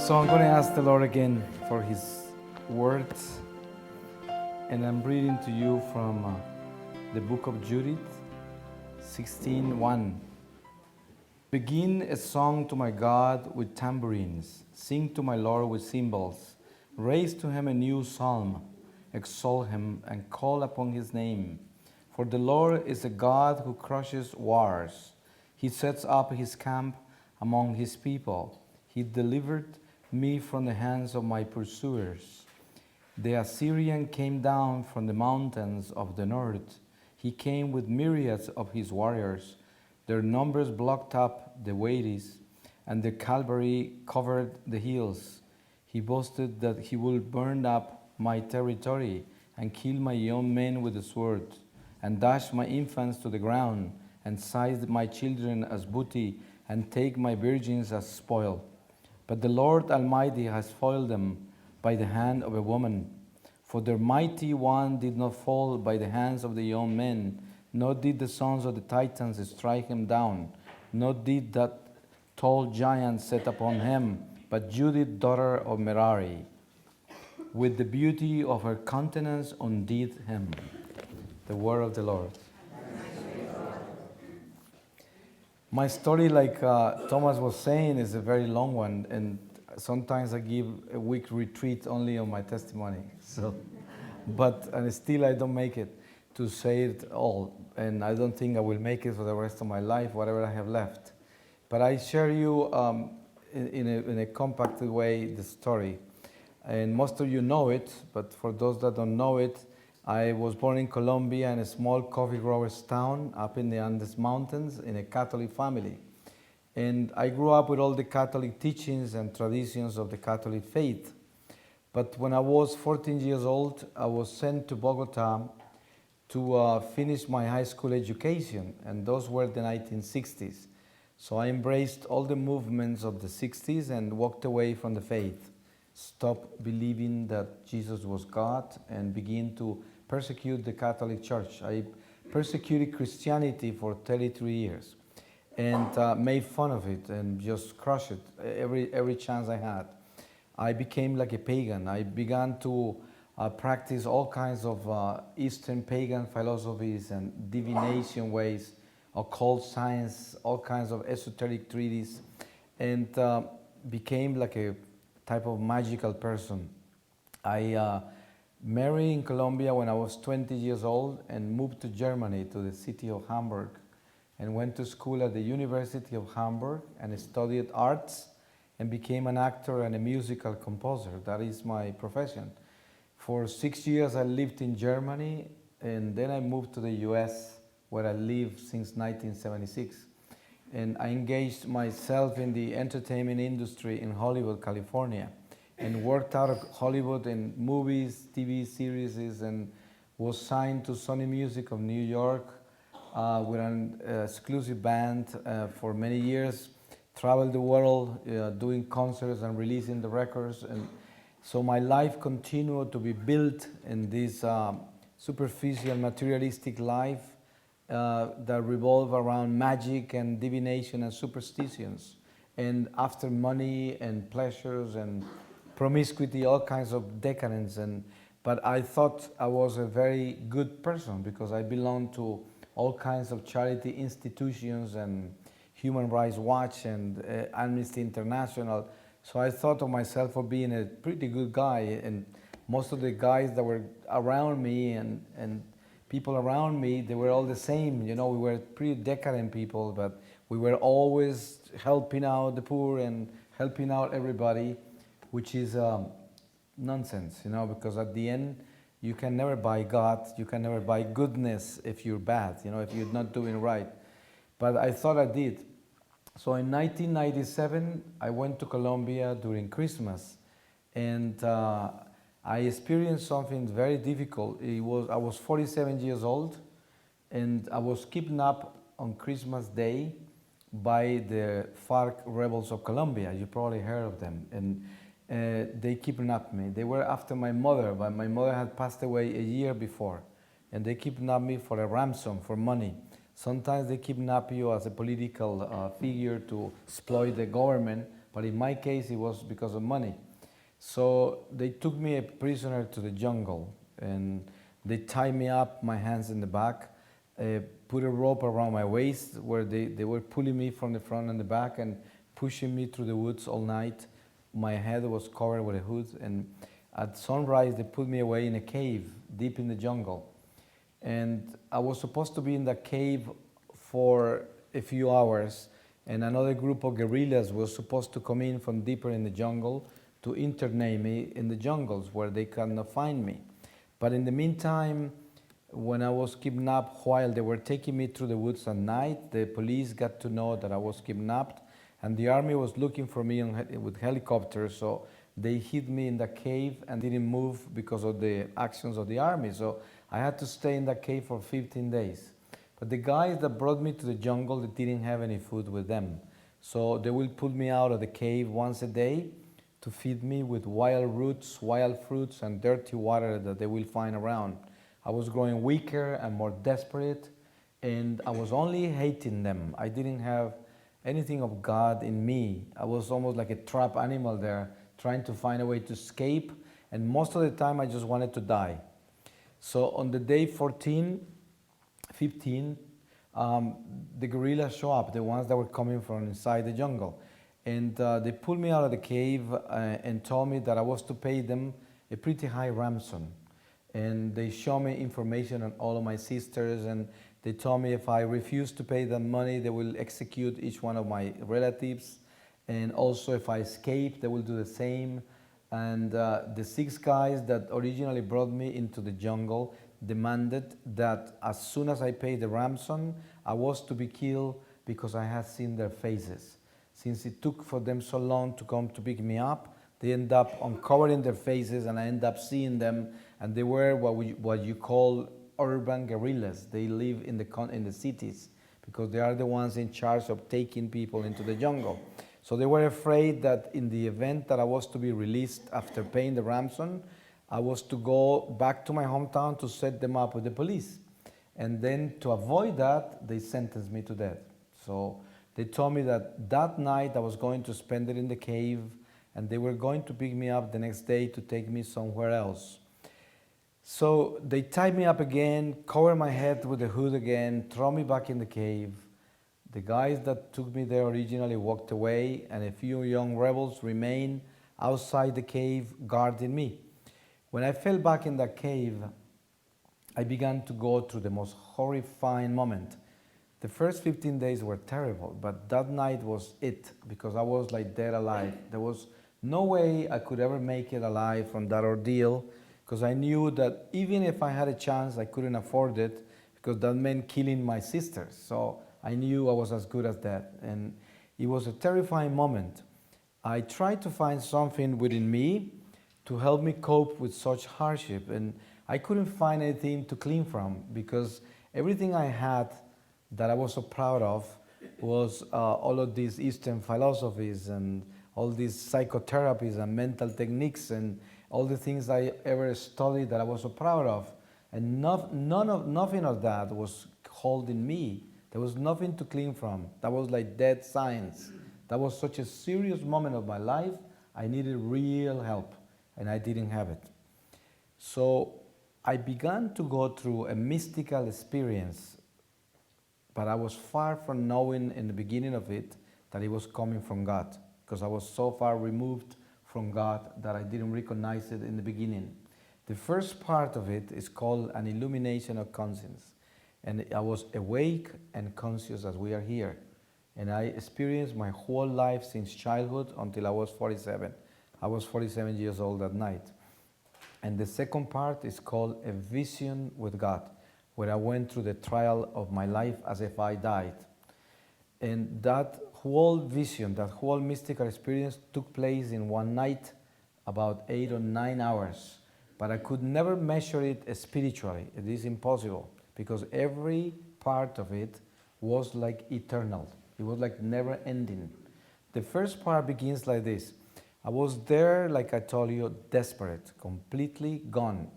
So I'm going to ask the Lord again for His words, and I'm reading to you from the book of Judith, 16:1. Begin a song to my God with tambourines, sing to my Lord with cymbals, raise to Him a new psalm, exalt Him and call upon His name. For the Lord is a God who crushes wars. He sets up His camp among His people. He delivered me from the hands of my pursuers. The Assyrian came down from the mountains of the north. He came with myriads of his warriors. Their numbers blocked up the wadis, and the cavalry covered the hills. He boasted that he would burn up my territory and kill my young men with the sword, and dash my infants to the ground, and seize my children as booty, and take my virgins as spoil. But the Lord Almighty has foiled them by the hand of a woman. For their mighty one did not fall by the hands of the young men, nor did the sons of the Titans strike him down, nor did that tall giant set upon him, but Judith, daughter of Merari, with the beauty of her countenance undid him. The word of the Lord. My story, like Thomas was saying, is a very long one, and sometimes I give a week retreat only on my testimony. And still I don't make it to say it all, and I don't think I will make it for the rest of my life, whatever I have left. But I share you in a compacted way the story, and most of you know it. But for those that don't know it, I was born in Colombia in a small coffee growers town up in the Andes Mountains in a Catholic family. And I grew up with all the Catholic teachings and traditions of the Catholic faith. But when I was 14 years old, I was sent to Bogota to finish my high school education, and those were the 1960s. So I embraced all the movements of the 60s and walked away from the faith, stopped believing that Jesus was God, and began to persecute the Catholic Church. I persecuted Christianity for 33 years and made fun of it and just crushed it every chance I had. I became like a pagan. I began to practice all kinds of Eastern pagan philosophies and divination ways, occult science, all kinds of esoteric treatises, and became like a type of magical person. I married in Colombia when I was 20 years old and moved to Germany, to the city of Hamburg, and went to school at the University of Hamburg and studied arts and became an actor and a musical composer. That is my profession. For 6 years I lived in Germany, and then I moved to the US, where I live since 1976. And I engaged myself in the entertainment industry in Hollywood, California, and worked out of Hollywood in movies, TV series, and was signed to Sony Music of New York with an exclusive band for many years, traveled the world doing concerts and releasing the records. And so my life continued to be built in this superficial, materialistic life that revolve around magic and divination and superstitions, and after money and pleasures and promiscuity, all kinds of decadence. But I thought I was a very good person because I belonged to all kinds of charity institutions and Human Rights Watch and Amnesty International. So I thought of myself for being a pretty good guy, and most of the guys that were around me and people around me, they were all the same. You know, we were pretty decadent people, but we were always helping out the poor and helping out everybody, which is nonsense, you know, because at the end, you can never buy God, you can never buy goodness if you're bad, you know, if you're not doing right. But I thought I did. So in 1997, I went to Colombia during Christmas, and I experienced something very difficult. I was 47 years old, and I was kidnapped on Christmas Day by the FARC rebels of Colombia. You probably heard of them. And they kidnapped me. They were after my mother, but my mother had passed away a year before. And they kidnapped me for a ransom, for money. Sometimes they kidnap you as a political figure to exploit the government, but in my case, it was because of money. So they took me a prisoner to the jungle, and they tied me up, my hands in the back, put a rope around my waist where they were pulling me from the front and the back and pushing me through the woods all night. My head was covered with a hood, and at sunrise they put me away in a cave deep in the jungle. And I was supposed to be in that cave for a few hours, and another group of guerrillas was supposed to come in from deeper in the jungle to internate me in the jungles where they cannot find me. But in the meantime, when I was kidnapped, while they were taking me through the woods at night, the police got to know that I was kidnapped, and the army was looking for me with helicopters, so they hid me in the cave and didn't move because of the actions of the army. So I had to stay in that cave for 15 days. But the guys that brought me to the jungle, they didn't have any food with them. So they will pull me out of the cave once a day to feed me with wild roots, wild fruits, and dirty water that they will find around. I was growing weaker and more desperate, and I was only hating them. I didn't have anything of God in me. I was almost like a trapped animal there, trying to find a way to escape, and most of the time I just wanted to die. So on the day 15, the guerrillas show up, the ones that were coming from inside the jungle. And they pulled me out of the cave and told me that I was to pay them a pretty high ransom. And they showed me information on all of my sisters, and they told me if I refused to pay them money, they will execute each one of my relatives. And also if I escape, they will do the same. And the 6 guys that originally brought me into the jungle demanded that as soon as I paid the ransom, I was to be killed because I had seen their faces. Since it took for them so long to come to pick me up, they end up uncovering their faces, and I end up seeing them, and they were what you call urban guerrillas. They live in the cities because they are the ones in charge of taking people into the jungle. So they were afraid that in the event that I was to be released after paying the ransom, I was to go back to my hometown to set them up with the police. And then to avoid that, they sentenced me to death. So they told me that that night I was going to spend it in the cave, and they were going to pick me up the next day to take me somewhere else. So they tied me up again, covered my head with the hood again, throw me back in the cave. The guys that took me there originally walked away, and a few young rebels remained outside the cave guarding me. When I fell back in that cave, I began to go through the most horrifying moment. The first 15 days were terrible, but that night was it, because I was like dead alive. There was no way I could ever make it alive from that ordeal, because I knew that even if I had a chance, I couldn't afford it, because that meant killing my sisters. So I knew I was as good as dead, and it was a terrifying moment. I tried to find something within me to help me cope with such hardship, and I couldn't find anything to clean from, because everything I had that I was so proud of was all of these Eastern philosophies and all these psychotherapies and mental techniques and all the things I ever studied that I was so proud of. And nothing of that was holding me. There was nothing to clean from. That was like dead science. That was such a serious moment of my life. I needed real help, and I didn't have it. So I began to go through a mystical experience, but I was far from knowing in the beginning of it that it was coming from God, because I was so far removed from God that I didn't recognize it in the beginning. The first part of it is called an illumination of conscience. And I was awake and conscious as we are here. And I experienced my whole life since childhood until I was 47. I was 47 years old that night. And the second part is called a vision with God, where I went through the trial of my life as if I died. And that whole vision, that whole mystical experience took place in one night, about 8 or 9 hours. But I could never measure it spiritually. It is impossible, because every part of it was like eternal. It was like never ending. The first part begins like this. I was there, like I told you, desperate, completely gone.